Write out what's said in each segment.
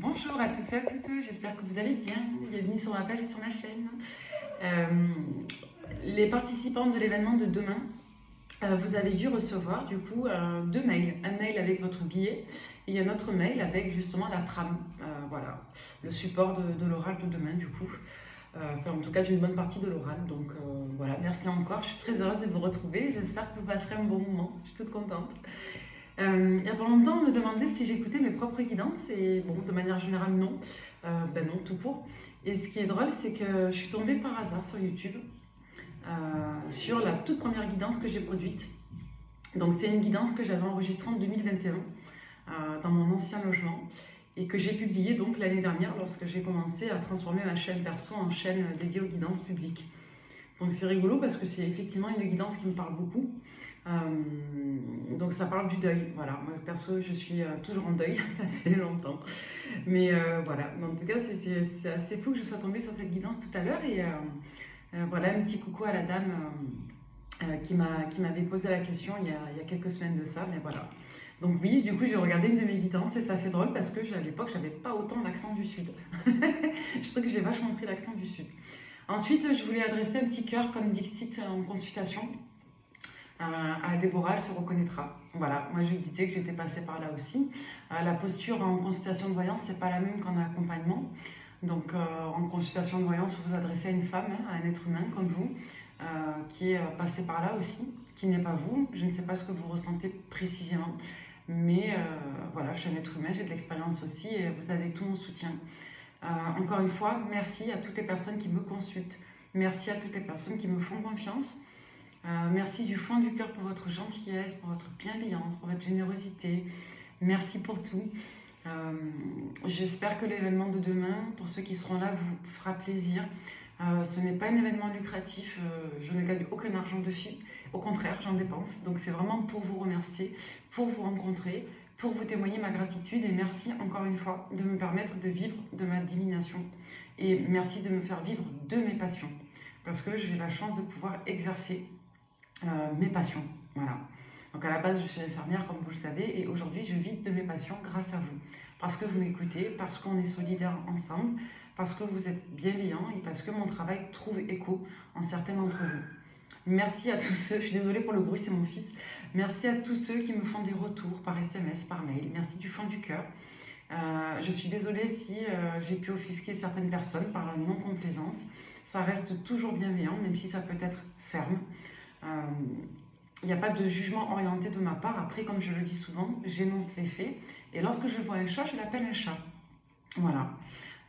Bonjour à tous et à toutes, j'espère que vous allez bien. Bienvenue sur ma page et sur ma chaîne. Les participants de l'événement de demain, vous avez dû recevoir du coup deux mails. Un mail avec votre billet et un autre mail avec justement la trame. Voilà, le support de l'oral de demain du coup. Enfin, en tout cas d'une bonne partie de l'oral. Donc voilà, merci encore. Je suis très heureuse de vous retrouver. J'espère que vous passerez un bon moment. Je suis toute contente. Il y a pas longtemps, on me demandait si j'écoutais mes propres guidances et bon, de manière générale, non. Ben non, tout court. Et ce qui est drôle, c'est que je suis tombée par hasard sur YouTube sur la toute première guidance que j'ai produite. Donc c'est une guidance que j'avais enregistrée en 2021 dans mon ancien logement et que j'ai publiée donc l'année dernière lorsque j'ai commencé à transformer ma chaîne perso en chaîne dédiée aux guidances publiques. Donc c'est rigolo parce que c'est effectivement une guidance qui me parle beaucoup. Donc ça parle du deuil, voilà. Moi perso, je suis toujours en deuil, ça fait longtemps. Mais voilà, en tout cas, c'est assez fou que je sois tombée sur cette guidance tout à l'heure. Et voilà, un petit coucou à la dame qui m'avait posé la question il y a quelques semaines de ça. Mais voilà. Donc oui, du coup, j'ai regardé une de mes guidances et ça fait drôle parce que à l'époque, j'avais pas autant l'accent du Sud. Je trouve que j'ai vachement pris l'accent du Sud. Ensuite, je voulais adresser un petit cœur comme Dixit en consultation à Déborah, elle se reconnaîtra. Voilà, moi je lui disais que j'étais passée par là aussi. La posture en consultation de voyance, c'est pas la même qu'en accompagnement. Donc en consultation de voyance, vous vous adressez à une femme, à un être humain comme vous, qui est passé par là aussi, qui n'est pas vous. Je ne sais pas ce que vous ressentez précisément, mais voilà, je suis un être humain, j'ai de l'expérience aussi et vous avez tout mon soutien. Encore une fois, merci à toutes les personnes qui me consultent. Merci à toutes les personnes qui me font confiance. Merci du fond du cœur pour votre gentillesse, pour votre bienveillance, pour votre générosité. Merci pour tout. J'espère que l'événement de demain, pour ceux qui seront là, vous fera plaisir. Ce n'est pas un événement lucratif, je ne gagne aucun argent dessus. Au contraire, j'en dépense. Donc c'est vraiment pour vous remercier, pour vous rencontrer, pour vous témoigner ma gratitude et merci encore une fois de me permettre de vivre de ma divination. Et merci de me faire vivre de mes passions. Parce que j'ai la chance de pouvoir exercer mes passions. Voilà. Donc à la base, je suis infirmière, comme vous le savez, et aujourd'hui, je vis de mes passions grâce à vous. Parce que vous m'écoutez, parce qu'on est solidaires ensemble, parce que vous êtes bienveillants et parce que mon travail trouve écho en certains d'entre vous. Merci à tous ceux, je suis désolée pour le bruit, c'est mon fils. Merci à tous ceux qui me font des retours par SMS, par mail. Merci du fond du cœur. Je suis désolée si j'ai pu offusquer certaines personnes par la non-complaisance. Ça reste toujours bienveillant, même si ça peut être ferme. Il n'y a pas de jugement orienté de ma part. Après, comme je le dis souvent, j'énonce les faits. Et lorsque je vois un chat, je l'appelle un chat. Voilà.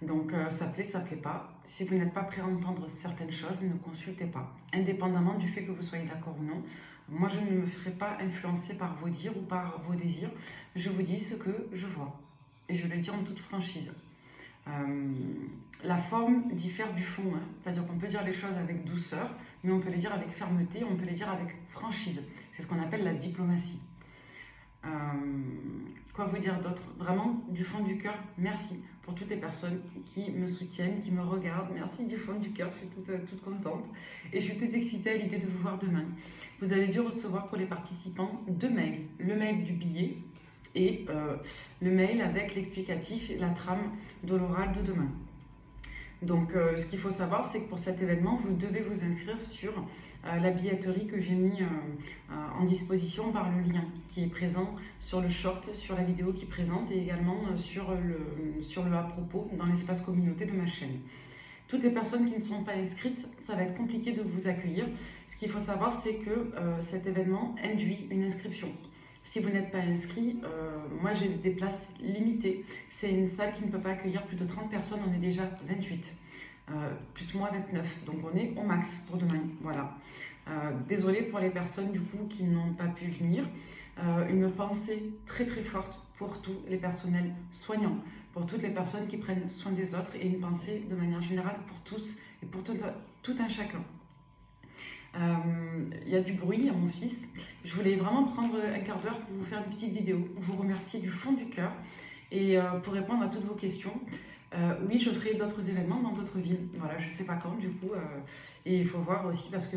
Donc, ça plaît, ça plaît pas. Si vous n'êtes pas prêt à entendre certaines choses, ne consultez pas. Indépendamment du fait que vous soyez d'accord ou non. Moi, je ne me ferai pas influencer par vos dires ou par vos désirs. Je vous dis ce que je vois. Et je le dis en toute franchise. La forme diffère du fond, hein. C'est-à-dire qu'on peut dire les choses avec douceur, mais on peut les dire avec fermeté, on peut les dire avec franchise. C'est ce qu'on appelle la diplomatie. Quoi vous dire d'autre? Vraiment, du fond du cœur, merci pour toutes les personnes qui me soutiennent, qui me regardent. Merci du fond du cœur, je suis toute contente. Et je suis toute excitée à l'idée de vous voir demain. Vous avez dû recevoir pour les participants deux mails. Le mail du billet et le mail avec l'explicatif et la trame de l'oral de demain. Donc ce qu'il faut savoir, c'est que pour cet événement, vous devez vous inscrire sur la billetterie que j'ai mis en disposition par le lien qui est présent sur le short, sur la vidéo qui présente et également sur le à propos dans l'espace communauté de ma chaîne. Toutes les personnes qui ne sont pas inscrites, ça va être compliqué de vous accueillir. Ce qu'il faut savoir, c'est que cet événement induit une inscription. Si vous n'êtes pas inscrit, moi j'ai des places limitées. C'est une salle qui ne peut pas accueillir plus de 30 personnes, on est déjà 28. Plus moi 29, donc on est au max pour demain. Voilà. Désolée pour les personnes du coup qui n'ont pas pu venir. Une pensée très très forte pour tous les personnels soignants, pour toutes les personnes qui prennent soin des autres et une pensée de manière générale pour tous et pour tout un chacun. Il y a du bruit à mon fils. Je voulais vraiment prendre un quart d'heure pour vous faire une petite vidéo, vous remercier du fond du cœur et pour répondre à toutes vos questions. Oui, je ferai d'autres événements dans d'autres villes. Voilà, je ne sais pas quand du coup. Et il faut voir aussi parce que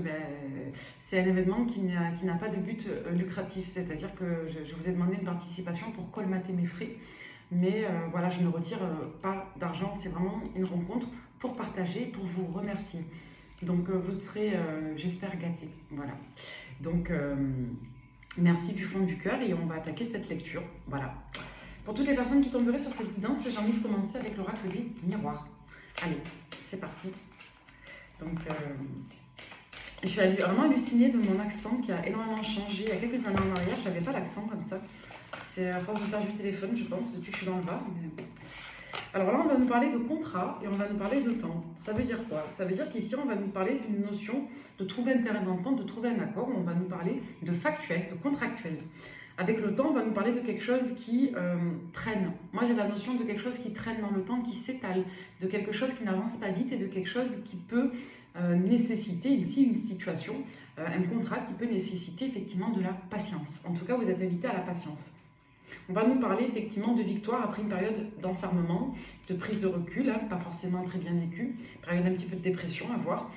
c'est un événement qui n'a pas de but lucratif. C'est-à-dire que je vous ai demandé une participation pour colmater mes frais. mais voilà, je ne retire pas d'argent. C'est vraiment une rencontre pour partager, pour vous remercier. Donc vous serez, j'espère, gâtés. Voilà. Donc merci du fond du cœur et on va attaquer cette lecture. Voilà. Pour toutes les personnes qui tomberaient sur cette guidance, j'ai envie de commencer avec l'oracle des miroirs. Allez, c'est parti. Donc je suis vraiment hallucinée de mon accent qui a énormément changé. Il y a quelques années en arrière, je n'avais pas l'accent comme ça. C'est à force de faire du téléphone, je pense, depuis que je suis dans le Var. Mais... Alors là, on va nous parler de contrat et on va nous parler de temps. Ça veut dire quoi? Ça veut dire qu'ici, on va nous parler d'une notion de trouver un terrain d'entente, de trouver un accord. On va nous parler de factuel, de contractuel. Avec le temps, on va nous parler de quelque chose qui traîne. Moi, j'ai la notion de quelque chose qui traîne dans le temps, qui s'étale, de quelque chose qui n'avance pas vite et de quelque chose qui peut nécessiter ici une situation, un contrat qui peut nécessiter effectivement de la patience. En tout cas, vous êtes invité à la patience. On va nous parler effectivement de victoire après une période d'enfermement, de prise de recul, hein, pas forcément très bien vécue, période un petit peu de dépression à voir,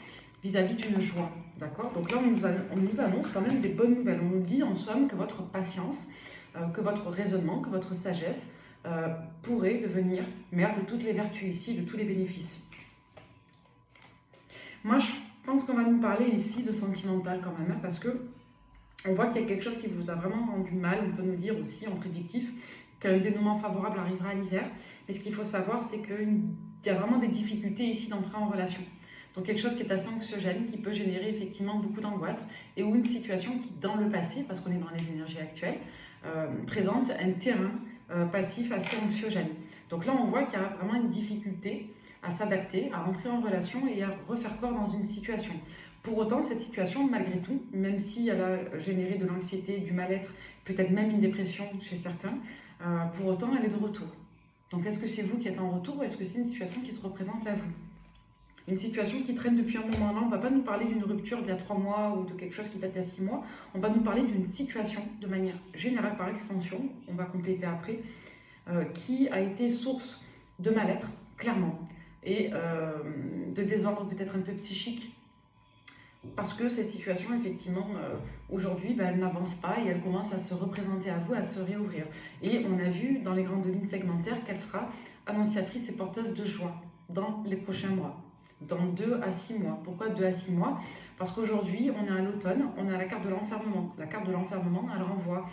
vis-à-vis d'une joie, d'accord? Donc là, on nous annonce quand même des bonnes nouvelles. On nous dit en somme que votre patience, que votre raisonnement, que votre sagesse pourrait devenir mère de toutes les vertus ici, de tous les bénéfices. Moi, je pense qu'on va nous parler ici de sentimental quand même, hein, parce que on voit qu'il y a quelque chose qui vous a vraiment rendu mal. On peut nous dire aussi en prédictif qu'un dénouement favorable arrivera à l'hiver. Et ce qu'il faut savoir, c'est qu'il y a vraiment des difficultés ici d'entrer en relation. Donc quelque chose qui est assez anxiogène, qui peut générer effectivement beaucoup d'angoisse, et ou une situation qui, dans le passé, parce qu'on est dans les énergies actuelles, présente un terrain passif assez anxiogène. Donc là, on voit qu'il y a vraiment une difficulté à s'adapter, à rentrer en relation et à refaire corps dans une situation. Pour autant, cette situation, malgré tout, même si elle a généré de l'anxiété, du mal-être, peut-être même une dépression chez certains, pour autant, elle est de retour. Donc, est-ce que c'est vous qui êtes en retour ou est-ce que c'est une situation qui se représente à vous? Une situation qui traîne depuis un moment. Là, on ne va pas nous parler d'une rupture d'il y a 3 mois ou de quelque chose qui date d'il y a 6 mois. On va nous parler d'une situation de manière générale, par extension, on va compléter après, qui a été source de mal-être, clairement, et de désordre peut-être un peu psychique. Parce que cette situation, effectivement, aujourd'hui, elle n'avance pas et elle commence à se représenter à vous, à se réouvrir. Et on a vu dans les grandes lignes segmentaires qu'elle sera annonciatrice et porteuse de joie dans les prochains mois, dans 2 à 6 mois. Pourquoi 2 à 6 mois? Parce qu'aujourd'hui, on est à l'automne, on a la carte de l'enfermement. La carte de l'enfermement, elle renvoie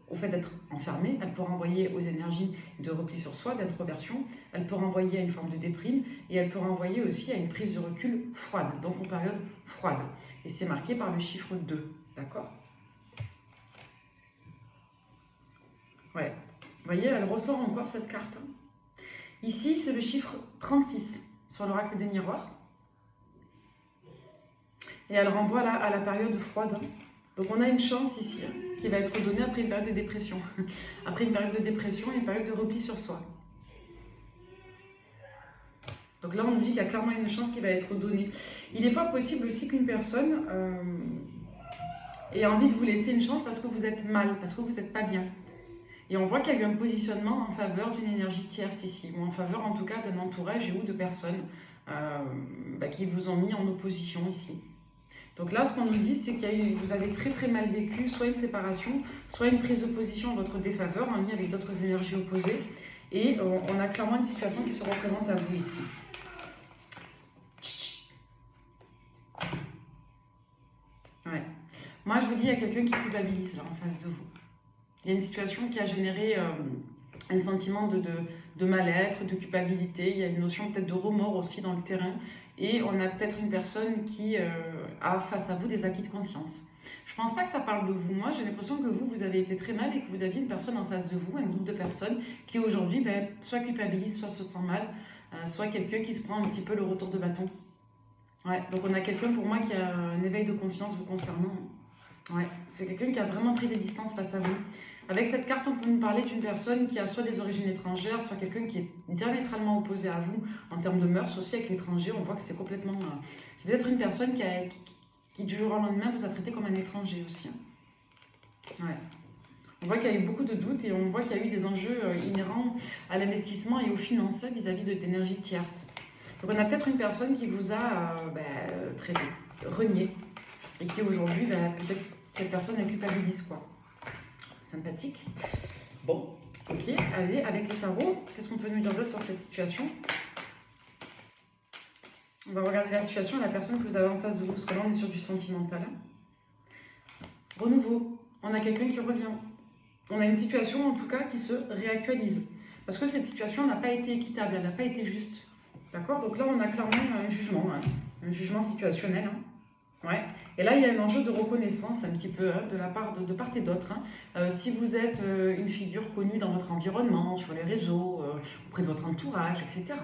au fait d'être enfermé, elle peut renvoyer aux énergies de repli sur soi, d'introversion, elle peut renvoyer à une forme de déprime et elle peut renvoyer aussi à une prise de recul froide, donc en période froide. Et c'est marqué par le chiffre 2, d'accord? Ouais, vous voyez, elle ressort encore cette carte. Ici, c'est le chiffre 36 sur l'oracle des miroirs. Et elle renvoie là à la période froide. Donc on a une chance ici qui va être donnée après une période de dépression. Après une période de dépression et une période de repli sur soi. Donc là on nous dit qu'il y a clairement une chance qui va être donnée. Il est fort possible aussi qu'une personne ait envie de vous laisser une chance parce que vous êtes mal, parce que vous n'êtes pas bien. Et on voit qu'il y a eu un positionnement en faveur d'une énergie tierce ici, ou en faveur en tout cas d'un entourage et ou de personnes qui vous ont mis en opposition ici. Donc là, ce qu'on nous dit, c'est que vous avez très très mal vécu, soit une séparation, soit une prise de position en votre défaveur, en lien avec d'autres énergies opposées. Et on a clairement une situation qui se représente à vous ici. Ouais. Moi, je vous dis, il y a quelqu'un qui culpabilise là en face de vous. Il y a une situation qui a généré un sentiment de mal-être, de culpabilité. Il y a une notion peut-être de remords aussi dans le terrain. Et on a peut-être une personne qui a face à vous des acquis de conscience. Je ne pense pas que ça parle de vous. Moi, j'ai l'impression que vous avez été très mal et que vous aviez une personne en face de vous, un groupe de personnes qui aujourd'hui soit culpabilise, soit se sent mal, soit quelqu'un qui se prend un petit peu le retour de bâton. Ouais, donc on a quelqu'un pour moi qui a un éveil de conscience vous concernant. Ouais, c'est quelqu'un qui a vraiment pris des distances face à vous. Avec cette carte, on peut nous parler d'une personne qui a soit des origines étrangères, soit quelqu'un qui est diamétralement opposé à vous en termes de mœurs aussi avec l'étranger. On voit que c'est complètement... c'est peut-être une personne qui du jour au lendemain vous a traité comme un étranger aussi. Ouais. On voit qu'il y a eu beaucoup de doutes et on voit qu'il y a eu des enjeux inhérents à l'investissement et aux finances vis-à-vis de l'énergie tierce. Donc on a peut-être une personne qui vous a renié et qui aujourd'hui, peut-être cette personne elle culpabilise quoi. Sympathique. Bon, Ok, allez, avec le tarot, qu'est-ce qu'on peut nous dire d'autre sur cette situation? On va regarder la situation, la personne que vous avez en face de vous, parce que là on est sur du sentimental. Renouveau, on a quelqu'un qui revient. On a une situation en tout cas qui se réactualise. Parce que cette situation n'a pas été équitable, elle n'a pas été juste. D'accord? Donc là on a clairement un jugement situationnel. Ouais. Et là, il y a un enjeu de reconnaissance un petit peu de la part de part et d'autre. Si vous êtes une figure connue dans votre environnement, sur les réseaux, auprès de votre entourage, etc.,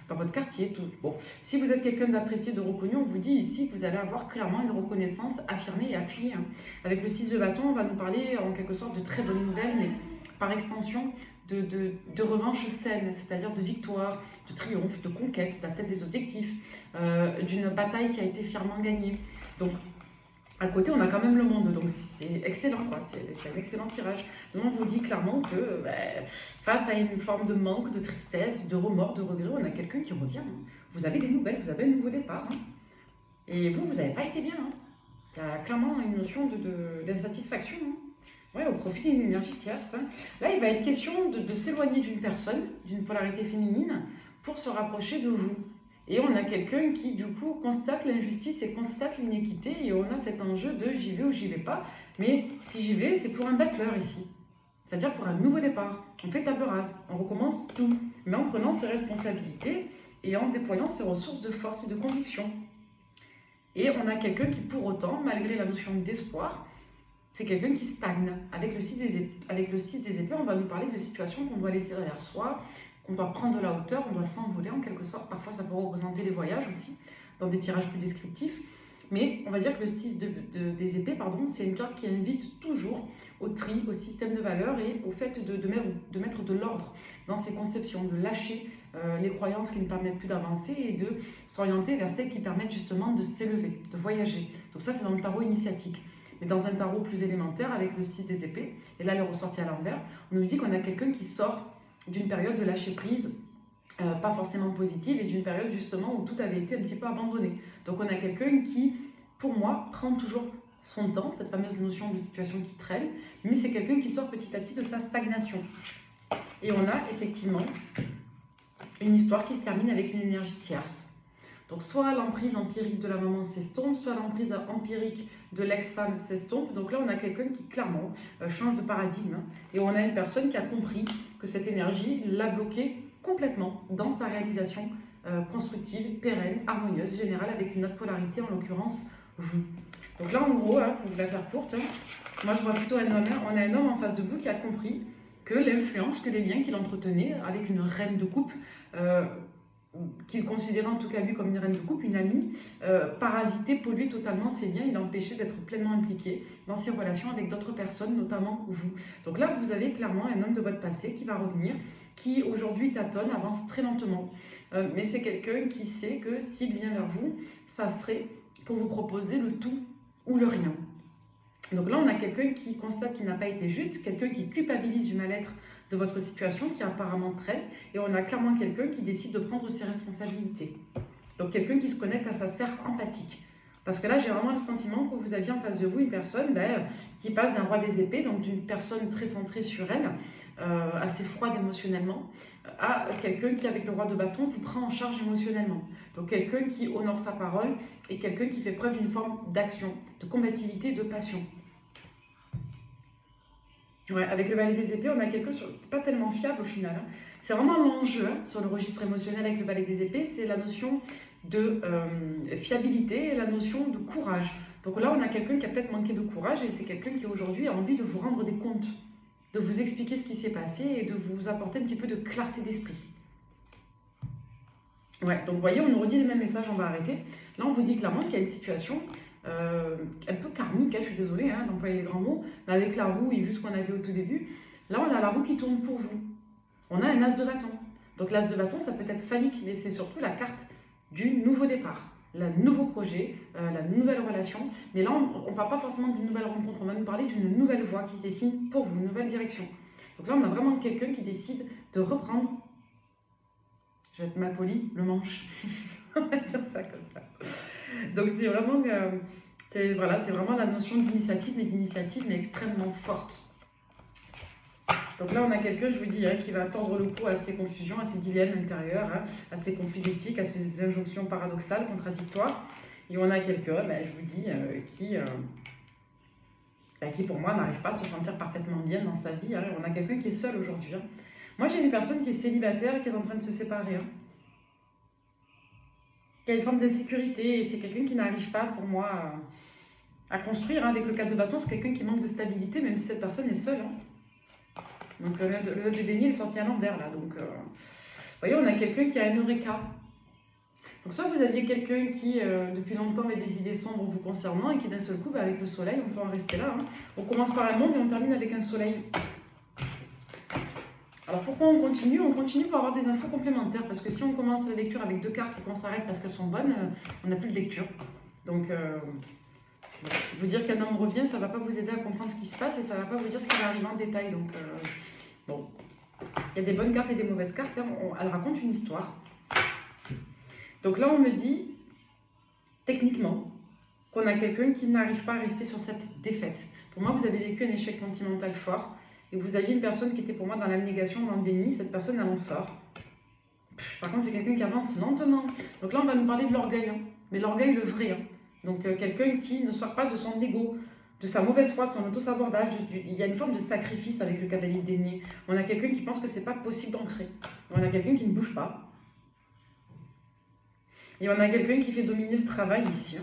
dans votre quartier, tout. Bon. Si vous êtes quelqu'un d'apprécié, de reconnu, on vous dit ici que vous allez avoir clairement une reconnaissance affirmée et appuyée. Avec le 6 de bâton, on va nous parler en quelque sorte de très bonnes nouvelles, mais par extension de revanche saine, c'est-à-dire de victoire, de triomphe, de conquête, d'atteinte des objectifs, d'une bataille qui a été fièrement gagnée. Donc, à côté, on a quand même le monde, donc c'est excellent, quoi. C'est un excellent tirage. Là, on vous dit clairement que face à une forme de manque, de tristesse, de remords, de regret, on a quelqu'un qui revient. Vous avez des nouvelles, vous avez un nouveau départ. Et vous n'avez pas été bien. Il y a clairement une notion d'insatisfaction. Ouais, au profit d'une énergie tierce. Là, il va être question de s'éloigner d'une personne, d'une polarité féminine, pour se rapprocher de vous. Et on a quelqu'un qui, du coup, constate l'injustice et constate l'inéquité. Et on a cet enjeu de j'y vais ou j'y vais pas. Mais si j'y vais, c'est pour un battleur ici. C'est-à-dire pour un nouveau départ. On fait table rase, on recommence tout. Mais en prenant ses responsabilités et en déployant ses ressources de force et de conviction. Et on a quelqu'un qui, pour autant, malgré la notion d'espoir, c'est quelqu'un qui stagne. Avec le 6 des épées, on va nous parler de situations qu'on doit laisser derrière soi, qu'on doit prendre de la hauteur, on doit s'envoler en quelque sorte. Parfois, ça peut représenter les voyages aussi, dans des tirages plus descriptifs. Mais on va dire que le 6 des épées, c'est une carte qui invite toujours au tri, au système de valeurs et au fait de mettre de l'ordre dans ses conceptions, de lâcher les croyances qui ne permettent plus d'avancer et de s'orienter vers celles qui permettent justement de s'élever, de voyager. Donc ça, c'est dans le tarot initiatique. Mais dans un tarot plus élémentaire, avec le 6 des épées, et là, elle est ressortie à l'envers, on nous dit qu'on a quelqu'un qui sort d'une période de lâcher prise, pas forcément positive, et d'une période justement où tout avait été un petit peu abandonné. Donc on a quelqu'un qui, pour moi, prend toujours son temps, cette fameuse notion de situation qui traîne, mais c'est quelqu'un qui sort petit à petit de sa stagnation. Et on a effectivement une histoire qui se termine avec une énergie tierce. Donc soit l'emprise empirique de la maman s'estompe, soit l'emprise empirique de l'ex-femme s'estompe. Donc là, on a quelqu'un qui clairement change de paradigme. Et on a une personne qui a compris que cette énergie l'a bloqué complètement dans sa réalisation constructive, pérenne, harmonieuse, générale, avec une autre polarité, en l'occurrence vous. Donc là, en gros, pour vous la faire courte, moi je vois plutôt un homme. On a un homme en face de vous qui a compris que l'influence, que les liens qu'il entretenait avec une reine de coupe, qu'il considérait en tout cas lui comme une reine de couple, une amie, parasitait, polluait totalement ses liens, il l'empêchait d'être pleinement impliqué dans ses relations avec d'autres personnes, notamment vous. Donc là, vous avez clairement un homme de votre passé qui va revenir, qui aujourd'hui tâtonne, avance très lentement. Mais c'est quelqu'un qui sait que s'il vient vers vous, ça serait pour vous proposer le tout ou le rien. Donc là, on a quelqu'un qui constate qu'il n'a pas été juste, quelqu'un qui culpabilise du mal-être de votre situation, qui apparemment traîne, et on a clairement quelqu'un qui décide de prendre ses responsabilités. Donc quelqu'un qui se connecte à sa sphère empathique. Parce que là, j'ai vraiment le sentiment que vous aviez en face de vous une personne qui passe d'un roi des épées, donc d'une personne très centrée sur elle, assez froide émotionnellement, à quelqu'un qui, avec le roi de bâton, vous prend en charge émotionnellement. Donc quelqu'un qui honore sa parole et quelqu'un qui fait preuve d'une forme d'action, de combativité, de passion. Ouais, avec le valet des épées, on a quelque chose pas tellement fiable au final. C'est vraiment l'enjeu sur le registre émotionnel avec le valet des épées, c'est la notion de fiabilité et la notion de courage. Donc là, on a quelqu'un qui a peut-être manqué de courage et c'est quelqu'un qui aujourd'hui a envie de vous rendre des comptes, de vous expliquer ce qui s'est passé et de vous apporter un petit peu de clarté d'esprit. Ouais, donc vous voyez, on nous redit les mêmes messages, on va arrêter. Là, on vous dit clairement qu'il y a une situation un peu karmique, je suis désolée d'employer les grands mots, mais avec la roue et vu ce qu'on a vu au tout début, là on a la roue qui tourne pour vous. On a un as de bâton. Donc l'as de bâton, ça peut être phallique, mais c'est surtout la carte du nouveau départ, le nouveau projet, la nouvelle relation. Mais là, on ne parle pas forcément d'une nouvelle rencontre, on va nous parler d'une nouvelle voie qui se dessine pour vous, une nouvelle direction. Donc là, on a vraiment quelqu'un qui décide de reprendre, je vais être mal poli, le manche. On va dire ça comme ça. Donc c'est vraiment, c'est vraiment la notion d'initiative, mais extrêmement forte. Donc là, on a quelqu'un, je vous dis, qui va tordre le cou à ses confusions, à ses dilemmes intérieurs, à ses conflits d'éthique, à ses injonctions paradoxales, contradictoires. Et on a quelqu'un, je vous dis, qui pour moi n'arrive pas à se sentir parfaitement bien dans sa vie. On a quelqu'un qui est seul aujourd'hui. Moi, j'ai une personne qui est célibataire et qui est en train de se séparer. Qui a une forme d'insécurité, et c'est quelqu'un qui n'arrive pas, pour moi, à construire. Avec le 4 de bâton, c'est quelqu'un qui manque de stabilité, même si cette personne est seule. Donc le 9 de denier est sorti à l'envers, là. Donc, vous voyez, on a quelqu'un qui a un eureka. Donc soit vous aviez quelqu'un qui, depuis longtemps, avait des idées sombres vous concernant, et qui d'un seul coup, avec le soleil, on peut en rester là. On commence par un monde et on termine avec un soleil. Alors pourquoi on continue? On continue pour avoir des infos complémentaires, parce que si on commence la lecture avec 2 cartes et qu'on s'arrête parce qu'elles sont bonnes, on n'a plus de lecture. Donc, vous dire qu'un homme revient, ça ne va pas vous aider à comprendre ce qui se passe, et ça ne va pas vous dire ce qui va arriver en détail. Donc, bon, il y a des bonnes cartes et des mauvaises cartes, elles racontent une histoire. Donc là, on me dit, techniquement, qu'on a quelqu'un qui n'arrive pas à rester sur cette défaite. Pour moi, vous avez vécu un échec sentimental fort, et vous aviez une personne qui était pour moi dans l'abnégation, dans le déni. Cette personne, elle en sort. Par contre, c'est quelqu'un qui avance lentement. Donc là, on va nous parler de l'orgueil, mais l'orgueil le vrai. Donc quelqu'un qui ne sort pas de son ego, de sa mauvaise foi, de son auto-sabordage. Il y a une forme de sacrifice avec le cavalier de denier. On a quelqu'un qui pense que c'est pas possible d'ancrer. On a quelqu'un qui ne bouge pas. Et on a quelqu'un qui fait dominer le travail ici.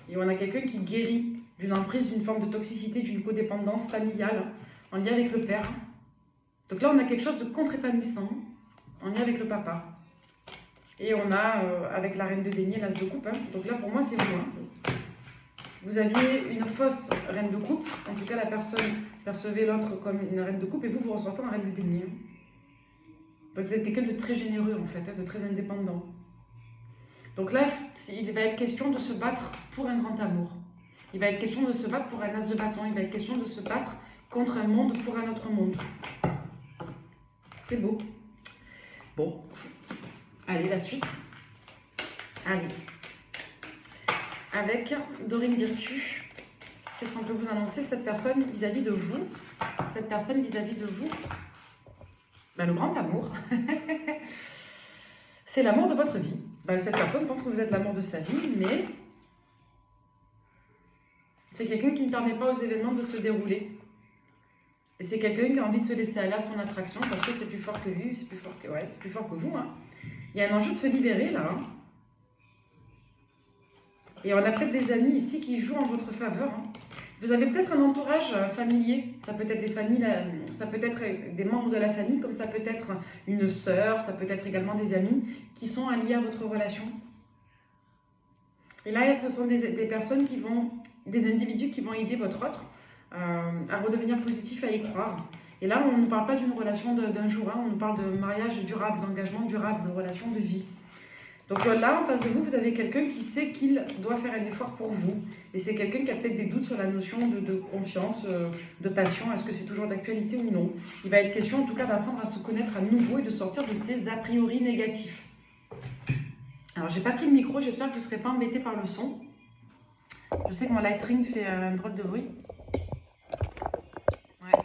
Et on a quelqu'un qui guérit d'une emprise, d'une forme de toxicité, d'une codépendance familiale, en lien avec le père. Donc là, on a quelque chose de contre-épanouissant, en lien avec le papa. Et on a, avec la reine de denier, l'as de coupe. Donc là, pour moi, c'est vous. Vous aviez une fausse reine de coupe. En tout cas, la personne percevait l'autre comme une reine de coupe, et vous ressortez en reine de denier. Vous êtes quelqu'un de très généreux, en fait, de très indépendant. Donc là, il va être question de se battre pour un grand amour. Il va être question de se battre pour un as de bâton. Il va être question de se battre contre un monde pour un autre monde. C'est beau. Bon. Allez, la suite. Allez. Avec Dorine Virtue, qu'est-ce qu'on peut vous annoncer, cette personne vis-à-vis de vous? Cette personne vis-à-vis de vous, le grand amour. C'est l'amour de votre vie. Cette personne pense que vous êtes l'amour de sa vie, mais c'est quelqu'un qui ne permet pas aux événements de se dérouler. Et c'est quelqu'un qui a envie de se laisser aller à son attraction, parce que c'est plus fort que lui, c'est plus fort que, c'est plus fort que vous. Il y a un enjeu de se libérer là. Et on a peut-être des amis ici qui jouent en votre faveur. Vous avez peut-être un entourage familier. Ça peut être les familles, ça peut être des membres de la famille, comme ça peut être une sœur, ça peut être également des amis qui sont alliés à votre relation. Et là, ce sont des personnes qui vont, des individus qui vont aider votre autre à redevenir positif, à y croire. Et là, on ne parle pas d'une relation d'un jour, on nous parle de mariage durable, d'engagement durable, de relation de vie. Donc là, en face de vous, vous avez quelqu'un qui sait qu'il doit faire un effort pour vous. Et c'est quelqu'un qui a peut-être des doutes sur la notion de confiance, de passion. Est-ce que c'est toujours d'actualité ou non? Il va être question, en tout cas, d'apprendre à se connaître à nouveau et de sortir de ses a priori négatifs. Alors, j'ai pas pris le micro, j'espère que je ne serai pas embêtée par le son. Je sais que mon Lightning fait un drôle de bruit. Ouais.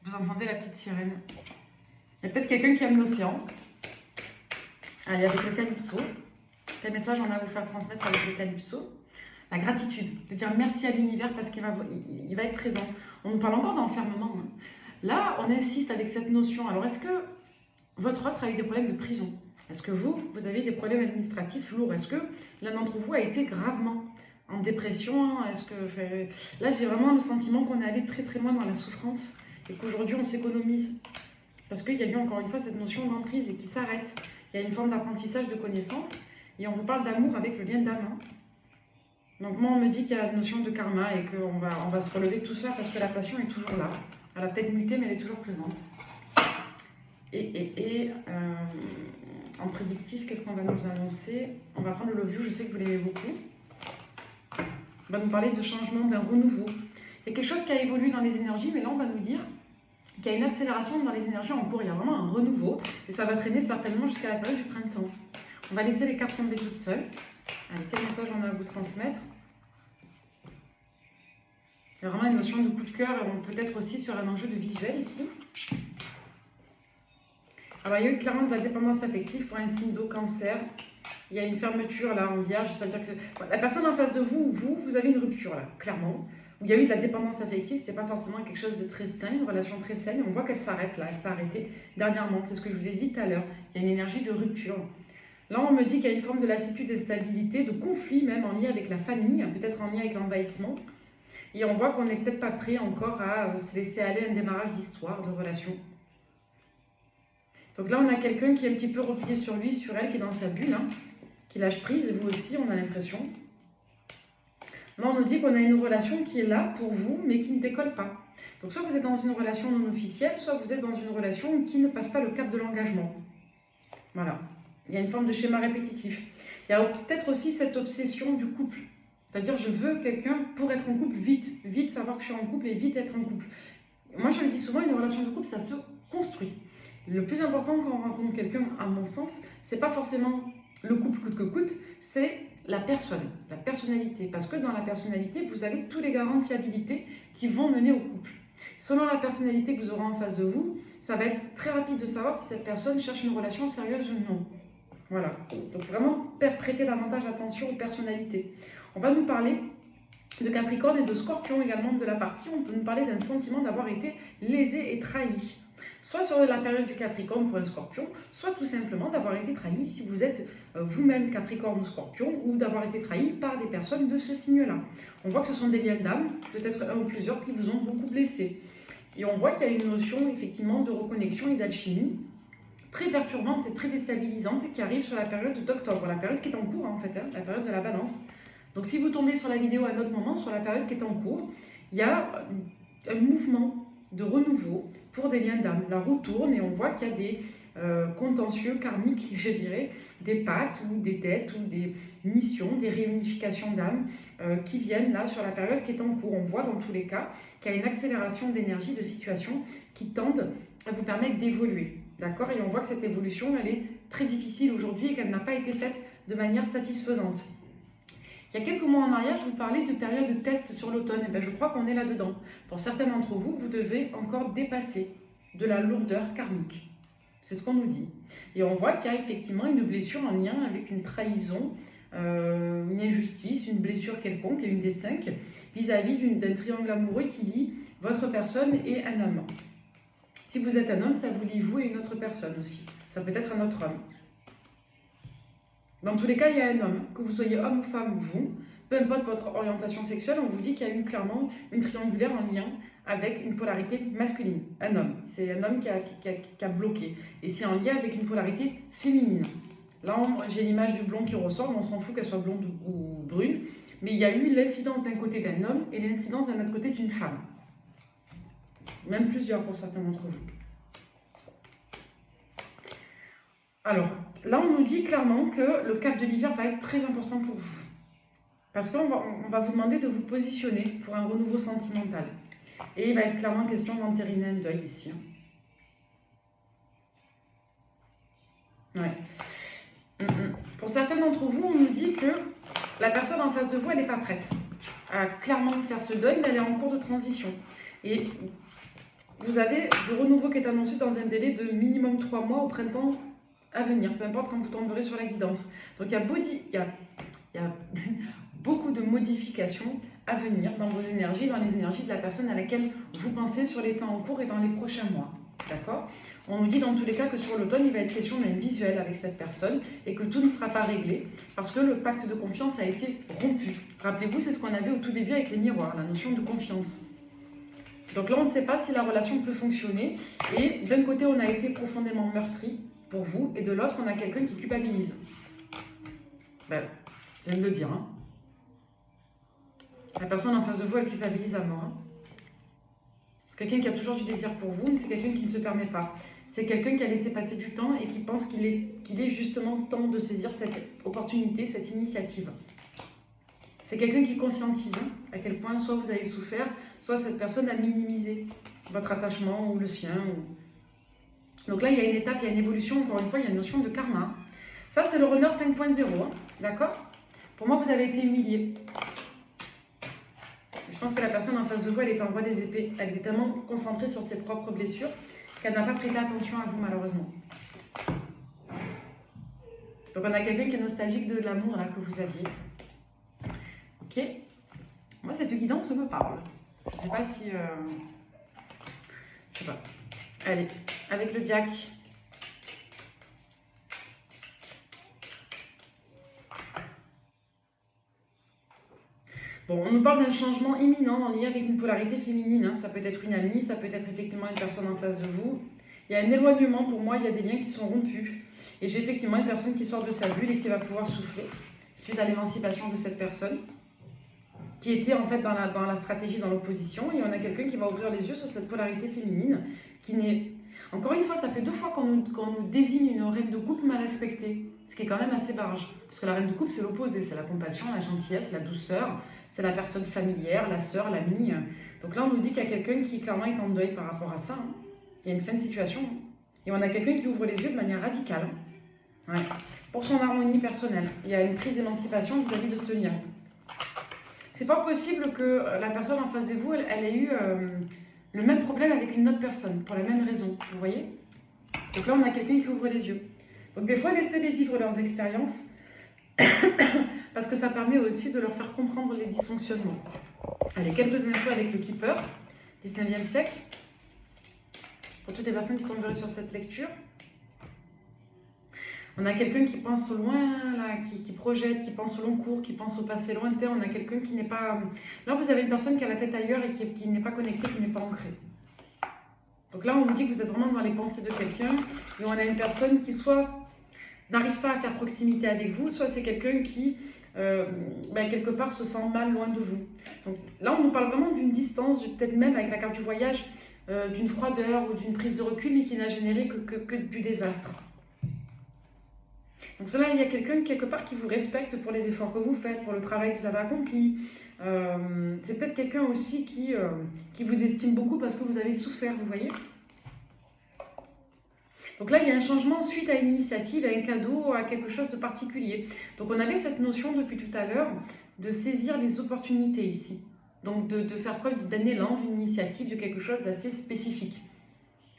Vous entendez la petite sirène? Il y a peut-être quelqu'un qui aime l'océan. Allez, avec le Calypso. Quel message on a à vous faire transmettre avec le Calypso? La gratitude, de dire merci à l'univers parce qu'il va être présent. On nous parle encore d'enfermement. Là, on insiste avec cette notion. Alors, est-ce que votre autre a eu des problèmes de prison? Est-ce que vous avez des problèmes administratifs lourds? Est-ce que l'un d'entre vous a été gravement en dépression? Là, j'ai vraiment le sentiment qu'on est allé très très loin dans la souffrance et qu'aujourd'hui, on s'économise. Parce qu'il y a eu encore une fois cette notion d'emprise et qui s'arrête. Il y a une forme d'apprentissage de connaissance et on vous parle d'amour avec le lien d'âme. Donc moi, on me dit qu'il y a une notion de karma et qu'on va se relever de tout ça parce que la passion est toujours là. Elle a peut-être muté, mais elle est toujours présente. En prédictif, qu'est-ce qu'on va nous annoncer? On va prendre le Love You, je sais que vous l'aimez beaucoup. On va nous parler de changement, d'un renouveau. Il y a quelque chose qui a évolué dans les énergies, mais là, on va nous dire qu'il y a une accélération dans les énergies en cours. Il y a vraiment un renouveau et ça va traîner certainement jusqu'à la période du printemps. On va laisser les cartes tomber toutes seules. Allez, quel message on a à vous transmettre? Il y a vraiment une notion de coup de cœur et on peut être aussi sur un enjeu de visuel ici. Alors, il y a eu clairement de la dépendance affective pour un signe d'eau cancer. Il y a une fermeture là en vierge, c'est-à-dire que la personne en face de vous, vous avez une rupture là, clairement. Où il y a eu de la dépendance affective, c'était pas forcément quelque chose de très sain, une relation très saine. On voit qu'elle s'arrête là, elle s'est arrêtée dernièrement. C'est ce que je vous ai dit tout à l'heure. Il y a une énergie de rupture. Là, on me dit qu'il y a une forme de lassitude, d'instabilité, de conflit même en lien avec la famille, peut-être en lien avec l'envahissement. Et on voit qu'on n'est peut-être pas prêt encore à se laisser aller à un démarrage d'histoire, de relation. Donc là, on a quelqu'un qui est un petit peu replié sur lui, sur elle, qui est dans sa bulle, hein, qui lâche prise, et vous aussi, on a l'impression. Là, on nous dit qu'on a une relation qui est là pour vous, mais qui ne décolle pas. Donc soit vous êtes dans une relation non officielle, soit vous êtes dans une relation qui ne passe pas le cap de l'engagement. Voilà. Il y a une forme de schéma répétitif. Il y a peut-être aussi cette obsession du couple. C'est-à-dire, je veux quelqu'un pour être en couple vite. Vite savoir que je suis en couple et vite être en couple. Moi, je le dis souvent, une relation de couple, ça se construit. Le plus important quand on rencontre quelqu'un, à mon sens, c'est pas forcément le couple coûte que coûte, c'est la personne, la personnalité. Parce que dans la personnalité, vous avez tous les garants de fiabilité qui vont mener au couple. Selon la personnalité que vous aurez en face de vous, ça va être très rapide de savoir si cette personne cherche une relation sérieuse ou non. Voilà. Donc vraiment, prêtez davantage attention aux personnalités. On va nous parler de Capricorne et de Scorpion également de la partie. On peut nous parler d'un sentiment d'avoir été lésé et trahi. Soit sur la période du Capricorne pour un Scorpion, soit tout simplement d'avoir été trahi si vous êtes vous-même Capricorne ou Scorpion, ou d'avoir été trahi par des personnes de ce signe-là. On voit que ce sont des liens d'âme, peut-être un ou plusieurs qui vous ont beaucoup blessé. Et on voit qu'il y a une notion effectivement de reconnexion et d'alchimie très perturbante et très déstabilisante qui arrive sur la période d'octobre, la période qui est en cours en fait, hein, la période de la balance. Donc si vous tombez sur la vidéo à un autre moment, sur la période qui est en cours, il y a un mouvement de renouveau pour des liens d'âme. La roue tourne et on voit qu'il y a des contentieux karmiques, je dirais, des pactes ou des dettes ou des missions, des réunifications d'âme qui viennent là sur la période qui est en cours. On voit dans tous les cas qu'il y a une accélération d'énergie, de situations qui tendent à vous permettre d'évoluer. D'accord? Et on voit que cette évolution, elle est très difficile aujourd'hui et qu'elle n'a pas été faite de manière satisfaisante. Il y a quelques mois en arrière, je vous parlais de période de test sur l'automne. Et bien, je crois qu'on est là-dedans. Pour certains d'entre vous, vous devez encore dépasser de la lourdeur karmique. C'est ce qu'on nous dit. Et on voit qu'il y a effectivement une blessure en lien avec une trahison, une injustice, une blessure quelconque, et une des 5, vis-à-vis d'un triangle amoureux qui lie votre personne et un homme. Si vous êtes un homme, ça vous lie vous et une autre personne aussi. Ça peut être un autre homme. Dans tous les cas, il y a un homme, que vous soyez homme ou femme, vous, peu importe votre orientation sexuelle, on vous dit qu'il y a clairement une triangulaire en lien avec une polarité masculine. Un homme, c'est un homme qui a bloqué. Et c'est en lien avec une polarité féminine. Là, j'ai l'image du blond qui ressort, mais on s'en fout qu'elle soit blonde ou brune. Mais il y a eu l'incidence d'un côté d'un homme et l'incidence d'un autre côté d'une femme. Même plusieurs pour certains d'entre vous. Alors, là, on nous dit clairement que le cap de l'hiver va être très important pour vous. Parce qu'on va vous demander de vous positionner pour un renouveau sentimental. Et il va être clairement question d'entériner un deuil ici. Ouais. Pour certains d'entre vous, on nous dit que la personne en face de vous, elle n'est pas prête à clairement faire ce deuil, mais elle est en cours de transition. Et vous avez du renouveau qui est annoncé dans un délai de minimum 3 mois au printemps à venir, peu importe quand vous tomberez sur la guidance. Donc il y a beaucoup de modifications à venir dans vos énergies, dans les énergies de la personne à laquelle vous pensez sur les temps en cours et dans les prochains mois. D'accord? On nous dit dans tous les cas que sur l'automne, il va être question d'un visuel avec cette personne et que tout ne sera pas réglé parce que le pacte de confiance a été rompu. Rappelez-vous, c'est ce qu'on avait au tout début avec les miroirs, la notion de confiance. Donc là, on ne sait pas si la relation peut fonctionner et d'un côté, on a été profondément meurtri pour vous et de l'autre, on a quelqu'un qui culpabilise. Ben, je viens de le dire. Hein. La personne en face de vous, elle culpabilise à mort. Hein. C'est quelqu'un qui a toujours du désir pour vous, mais c'est quelqu'un qui ne se permet pas. C'est quelqu'un qui a laissé passer du temps et qui pense qu'il est justement temps de saisir cette opportunité, cette initiative. C'est quelqu'un qui conscientise à quel point soit vous avez souffert, soit cette personne a minimisé votre attachement ou le sien. Donc là, il y a une étape, il y a une évolution, encore une fois, il y a une notion de karma. Ça, c'est le runner 5.0, hein, d'accord? Pour moi, vous avez été humilié. Je pense que la personne en face de vous, elle est en roi des épées. Elle est tellement concentrée sur ses propres blessures qu'elle n'a pas prêté attention à vous, malheureusement. Donc on a quelqu'un qui est nostalgique de l'amour là que vous aviez. Ok. Moi, cette guidance me parle. Je ne sais pas si... Je sais pas. Allez, avec le Jack. Bon, on nous parle d'un changement imminent en lien avec une polarité féminine. Hein. Ça peut être une amie, ça peut être effectivement une personne en face de vous. Il y a un éloignement, pour moi, il y a des liens qui sont rompus. Et j'ai effectivement une personne qui sort de sa bulle et qui va pouvoir souffler suite à l'émancipation de cette personne, qui était en fait dans la stratégie, dans l'opposition. Et on a quelqu'un qui va ouvrir les yeux sur cette polarité féminine, qui n'est... Encore une fois, ça fait 2 fois qu'on nous désigne une reine de coupe mal aspectée, ce qui est quand même assez barge. Parce que la reine de coupe, c'est l'opposé, c'est la compassion, la gentillesse, la douceur, c'est la personne familière, la sœur, l'amie. Donc là, on nous dit qu'il y a quelqu'un qui clairement est en deuil par rapport à ça. Hein. Il y a une fin de situation. Et on a quelqu'un qui ouvre les yeux de manière radicale. Ouais. Pour son harmonie personnelle. Il y a une prise d'émancipation vis-à-vis de ce lien. C'est fort possible que la personne en face de vous, elle ait eu le même problème avec une autre personne, pour la même raison, vous voyez? Donc là, on a quelqu'un qui ouvre les yeux. Donc des fois, laissez-les vivre leurs expériences, parce que ça permet aussi de leur faire comprendre les dysfonctionnements. Allez, quelques infos avec le Keeper, 19e siècle, pour toutes les personnes qui tomberaient sur cette lecture. On a quelqu'un qui pense au loin, là, qui projette, qui pense au long cours, qui pense au passé lointain. On a quelqu'un qui n'est pas... Là, vous avez une personne qui a la tête ailleurs et qui n'est pas connectée, qui n'est pas ancrée. Donc là, on vous dit que vous êtes vraiment dans les pensées de quelqu'un. Et on a une personne qui soit n'arrive pas à faire proximité avec vous, soit c'est quelqu'un qui, quelque part, se sent mal loin de vous. Donc là, on nous parle vraiment d'une distance, peut-être même avec la carte du voyage, d'une froideur ou d'une prise de recul, mais qui n'a généré que du désastre. Donc cela, il y a quelqu'un quelque part qui vous respecte pour les efforts que vous faites, pour le travail que vous avez accompli. C'est peut-être quelqu'un aussi qui vous estime beaucoup parce que vous avez souffert, vous voyez. Donc là, il y a un changement suite à une initiative, à un cadeau, à quelque chose de particulier. Donc on avait cette notion depuis tout à l'heure de saisir les opportunités ici. Donc de faire preuve d'un élan, d'une initiative, de quelque chose d'assez spécifique.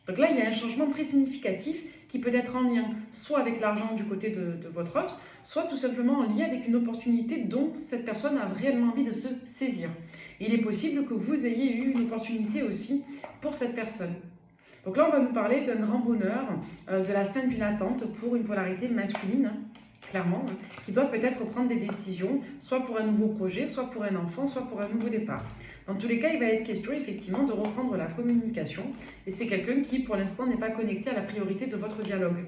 Donc là, il y a un changement très significatif qui peut être en lien soit avec l'argent du côté de votre autre, soit tout simplement en lien avec une opportunité dont cette personne a réellement envie de se saisir. Et il est possible que vous ayez eu une opportunité aussi pour cette personne. Donc là, on va nous parler d'un grand bonheur, de la fin d'une attente pour une polarité masculine, clairement, qui doit peut-être prendre des décisions, soit pour un nouveau projet, soit pour un enfant, soit pour un nouveau départ. Dans tous les cas, il va être question effectivement de reprendre la communication et c'est quelqu'un qui, pour l'instant, n'est pas connecté à la priorité de votre dialogue.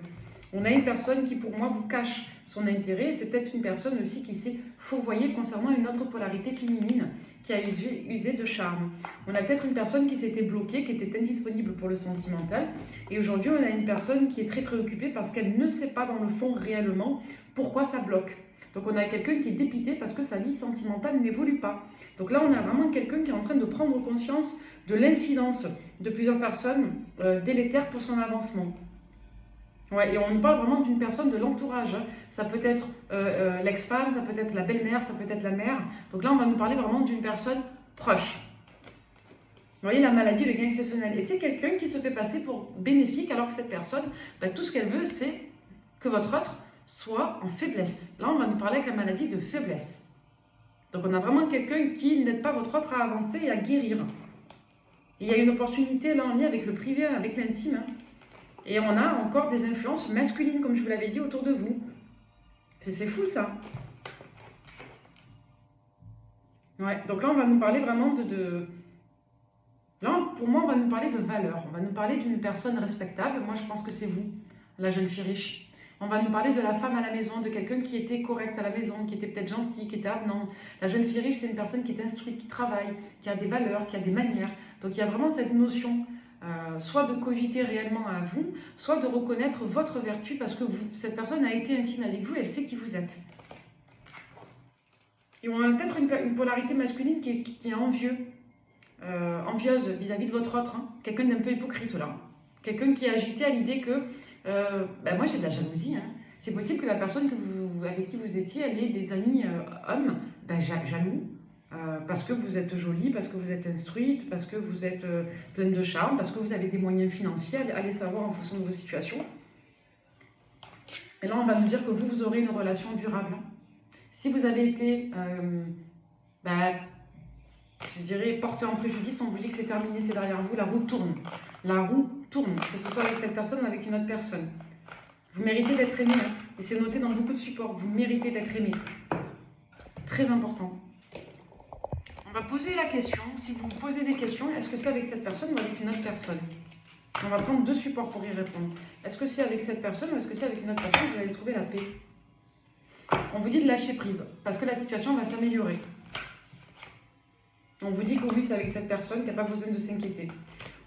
On a une personne qui, pour moi, vous cache son intérêt. C'est peut-être une personne aussi qui s'est fourvoyée concernant une autre polarité féminine qui a usé de charme. On a peut-être une personne qui s'était bloquée, qui était indisponible pour le sentimental. Et aujourd'hui, on a une personne qui est très préoccupée parce qu'elle ne sait pas dans le fond réellement pourquoi ça bloque. Donc on a quelqu'un qui est dépité parce que sa vie sentimentale n'évolue pas. Donc là, on a vraiment quelqu'un qui est en train de prendre conscience de l'incidence de plusieurs personnes délétères pour son avancement. Ouais, et on nous parle vraiment d'une personne de l'entourage. Hein. Ça peut être l'ex-femme, ça peut être la belle-mère, ça peut être la mère. Donc là, on va nous parler vraiment d'une personne proche. Vous voyez, la maladie, le gain exceptionnel. Et c'est quelqu'un qui se fait passer pour bénéfique alors que cette personne, tout ce qu'elle veut, c'est que votre autre soit en faiblesse. Là, on va nous parler avec la maladie de faiblesse. Donc, on a vraiment quelqu'un qui n'aide pas votre autre à avancer et à guérir. Et il y a une opportunité là en lien avec le privé, avec l'intime. Hein. Et on a encore des influences masculines, comme je vous l'avais dit, autour de vous. C'est fou, ça. Ouais, donc là, on va nous parler vraiment Là, pour moi, on va nous parler de valeur. On va nous parler d'une personne respectable. Moi, je pense que c'est vous, la jeune fille riche. On va nous parler de la femme à la maison, de quelqu'un qui était correct à la maison, qui était peut-être gentil, qui était avenant. La jeune fille riche, c'est une personne qui est instruite, qui travaille, qui a des valeurs, qui a des manières. Donc, il y a vraiment cette notion, soit de cogiter réellement à vous, soit de reconnaître votre vertu parce que cette personne a été intime avec vous, elle sait qui vous êtes. Et on a peut-être une polarité masculine qui est envieuse vis-à-vis de votre autre. Hein. Quelqu'un d'un peu hypocrite, là. Quelqu'un qui est agité à l'idée que moi j'ai de la jalousie. Hein. C'est possible que la personne avec qui vous étiez, elle ait des amis hommes jaloux Parce que vous êtes jolie, parce que vous êtes instruite, parce que vous êtes pleine de charme, parce que vous avez des moyens financiers, allez savoir en fonction de vos situations. Et là, on va nous dire que vous aurez une relation durable. Si vous avez été, je dirais, porté en préjudice, on vous dit que c'est terminé, c'est derrière vous, la roue tourne. La roue tourne, que ce soit avec cette personne ou avec une autre personne. Vous méritez d'être aimé, hein. Et c'est noté dans beaucoup de supports, vous méritez d'être aimé. Très important. On va poser la question, si vous vous posez des questions, est-ce que c'est avec cette personne ou avec une autre personne? On va prendre 2 supports pour y répondre. Est-ce que c'est avec cette personne ou est-ce que c'est avec une autre personne que vous allez trouver la paix? On vous dit de lâcher prise, parce que la situation va s'améliorer. On vous dit que oui, c'est avec cette personne, qu'il n'y a pas besoin de s'inquiéter.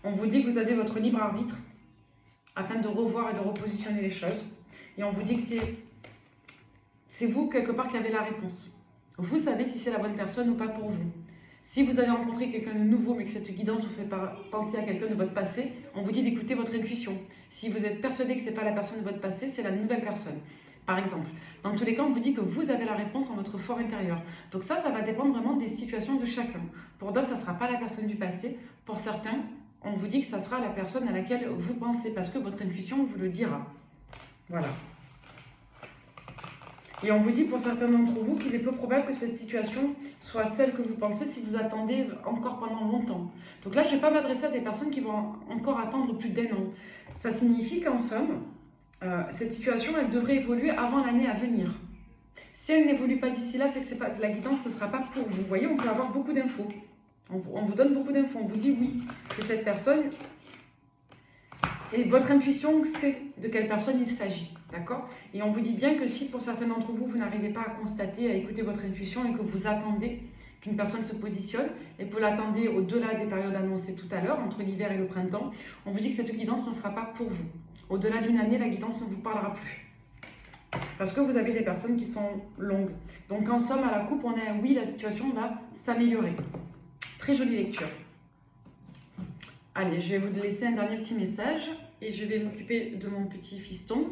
On vous dit que vous avez votre libre arbitre, afin de revoir et de repositionner les choses. Et on vous dit que c'est vous, quelque part, qui avez la réponse. Vous savez si c'est la bonne personne ou pas pour vous. Si vous avez rencontré quelqu'un de nouveau, mais que cette guidance vous fait penser à quelqu'un de votre passé, on vous dit d'écouter votre intuition. Si vous êtes persuadé que ce n'est pas la personne de votre passé, c'est la nouvelle personne. Par exemple, dans tous les cas, on vous dit que vous avez la réponse en votre fort intérieur. Donc ça va dépendre vraiment des situations de chacun. Pour d'autres, ça ne sera pas la personne du passé. Pour certains, on vous dit que ça sera la personne à laquelle vous pensez, parce que votre intuition vous le dira. Voilà. Et on vous dit pour certains d'entre vous qu'il est peu probable que cette situation soit celle que vous pensez si vous attendez encore pendant longtemps. Donc là, je ne vais pas m'adresser à des personnes qui vont encore attendre plus d'1 an. Ça signifie qu'en somme, cette situation, elle devrait évoluer avant l'année à venir. Si elle n'évolue pas d'ici là, c'est que la guidance ne sera pas pour vous. Vous voyez, on peut avoir beaucoup d'infos. On vous donne beaucoup d'infos. On vous dit oui, c'est cette personne. Et votre intuition sait de quelle personne il s'agit. D'accord? Et on vous dit bien que si pour certains d'entre vous, vous n'arrivez pas à constater, à écouter votre intuition et que vous attendez qu'une personne se positionne et que vous l'attendez au-delà des périodes annoncées tout à l'heure, entre l'hiver et le printemps, on vous dit que cette guidance ne sera pas pour vous. Au-delà d'une année, la guidance ne vous parlera plus. Parce que vous avez des personnes qui sont longues. Donc en somme, à la coupe, on est un oui, la situation va s'améliorer. Très jolie lecture. Allez, je vais vous laisser un dernier petit message et je vais m'occuper de mon petit fiston.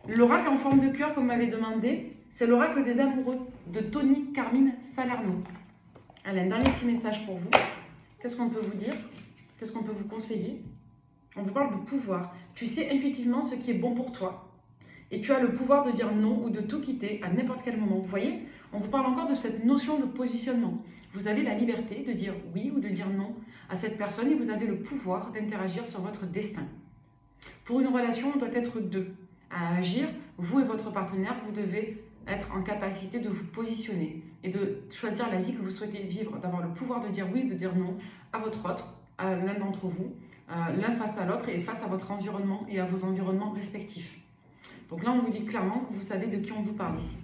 L'oracle en forme de cœur, comme m'avait demandé, c'est l'oracle des amoureux de Tony Carmine Salerno. Allez, un dernier petit message pour vous. Qu'est-ce qu'on peut vous dire? Qu'est-ce qu'on peut vous conseiller? On vous parle de pouvoir. Tu sais intuitivement ce qui est bon pour toi. Et tu as le pouvoir de dire non ou de tout quitter à n'importe quel moment. Vous voyez, on vous parle encore de cette notion de positionnement. Vous avez la liberté de dire oui ou de dire non à cette personne et vous avez le pouvoir d'interagir sur votre destin. Pour une relation, on doit être 2 à agir. Vous et votre partenaire, vous devez être en capacité de vous positionner et de choisir la vie que vous souhaitez vivre, d'avoir le pouvoir de dire oui ou de dire non à votre autre, à l'un d'entre vous, l'un face à l'autre et face à votre environnement et à vos environnements respectifs. Donc là, on vous dit clairement que vous savez de qui on vous parle ici.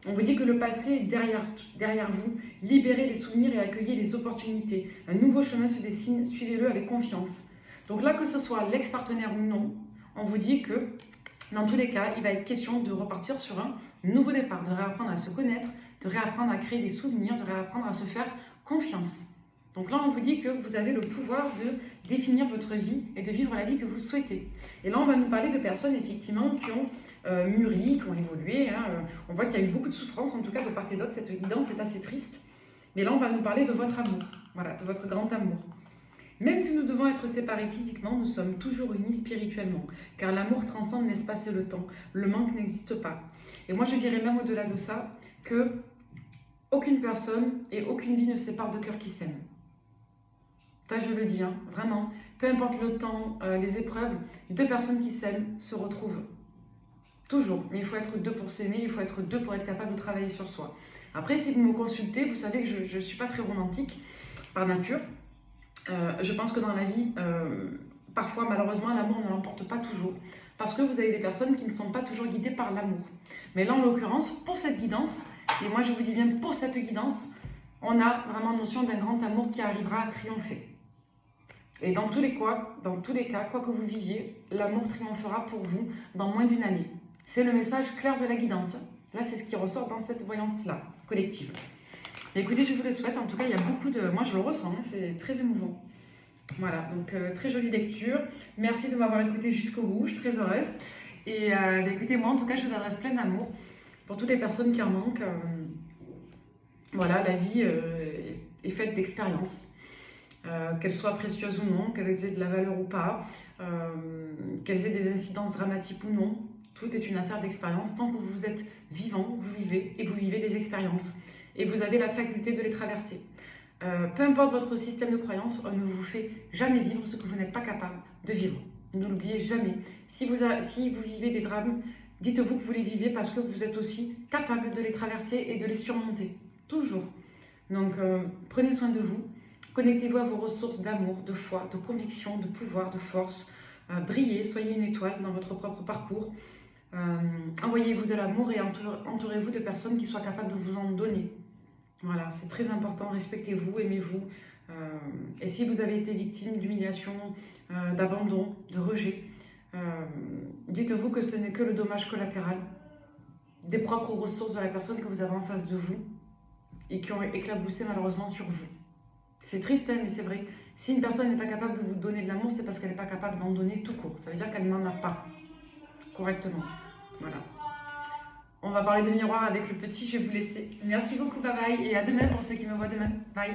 On vous dit que le passé est derrière vous. Libérez les souvenirs et accueillez les opportunités. Un nouveau chemin se dessine, suivez-le avec confiance. Donc là, que ce soit l'ex-partenaire ou non, on vous dit que dans tous les cas, il va être question de repartir sur un nouveau départ, de réapprendre à se connaître, de réapprendre à créer des souvenirs, de réapprendre à se faire confiance. Donc là, on vous dit que vous avez le pouvoir de définir votre vie et de vivre la vie que vous souhaitez. Et là, on va nous parler de personnes, effectivement, qui ont mûri, qui ont évolué. Hein. On voit qu'il y a eu beaucoup de souffrance, en tout cas, de part et d'autre. Cette guidance est assez triste. Mais là, on va nous parler de votre amour, voilà, de votre grand amour. Même si nous devons être séparés physiquement, nous sommes toujours unis spirituellement, car l'amour transcende l'espace et le temps. Le manque n'existe pas. Et moi, je dirais même au-delà de ça, que aucune personne et aucune vie ne sépare de cœurs qui s'aiment. Ça, je le dis, hein, vraiment. Peu importe le temps, les épreuves, 2 personnes qui s'aiment se retrouvent. Toujours. Mais il faut être 2 pour s'aimer, il faut être 2 pour être capable de travailler sur soi. Après, si vous me consultez, vous savez que je ne suis pas très romantique par nature. Je pense que dans la vie, parfois, malheureusement, l'amour ne l'emporte pas toujours. Parce que vous avez des personnes qui ne sont pas toujours guidées par l'amour. Mais là, en l'occurrence, pour cette guidance, et moi je vous dis bien pour cette guidance, on a vraiment notion d'un grand amour qui arrivera à triompher. Et dans tous les cas, quoi que vous viviez, l'amour triomphera pour vous dans moins d'1 année. C'est le message clair de la guidance. Là, c'est ce qui ressort dans cette voyance-là, collective. Et écoutez, je vous le souhaite. En tout cas, il y a beaucoup de... Moi, je le ressens, hein, c'est très émouvant. Voilà, donc très jolie lecture. Merci de m'avoir écouté jusqu'au bout, je suis très heureuse. Et écoutez, moi, en tout cas, je vous adresse plein d'amour pour toutes les personnes qui en manquent. Voilà, la vie est faite d'expériences. Qu'elles soient précieuses ou non, qu'elles aient de la valeur ou pas, qu'elles aient des incidences dramatiques ou non, tout est une affaire d'expérience. Tant que vous êtes vivant, vous vivez et vous vivez des expériences. Et vous avez la faculté de les traverser. Peu importe votre système de croyance, on ne vous fait jamais vivre ce que vous n'êtes pas capable de vivre. Ne l'oubliez jamais. Si vous vivez des drames, dites-vous que vous les vivez parce que vous êtes aussi capable de les traverser et de les surmonter. Toujours. Donc, prenez soin de vous. Connectez-vous à vos ressources d'amour, de foi, de conviction, de pouvoir, de force. Brillez, soyez une étoile dans votre propre parcours. Envoyez-vous de l'amour et entourez-vous de personnes qui soient capables de vous en donner. Voilà, c'est très important. Respectez-vous, aimez-vous. Et si vous avez été victime d'humiliation, d'abandon, de rejet, dites-vous que ce n'est que le dommage collatéral des propres ressources de la personne que vous avez en face de vous et qui ont éclaboussé malheureusement sur vous. C'est triste, hein, mais c'est vrai. Si une personne n'est pas capable de vous donner de l'amour, c'est parce qu'elle n'est pas capable d'en donner tout court. Ça veut dire qu'elle n'en a pas correctement. Voilà. On va parler de miroir avec le petit, je vais vous laisser. Merci beaucoup, bye bye. Et à demain pour ceux qui me voient demain. Bye.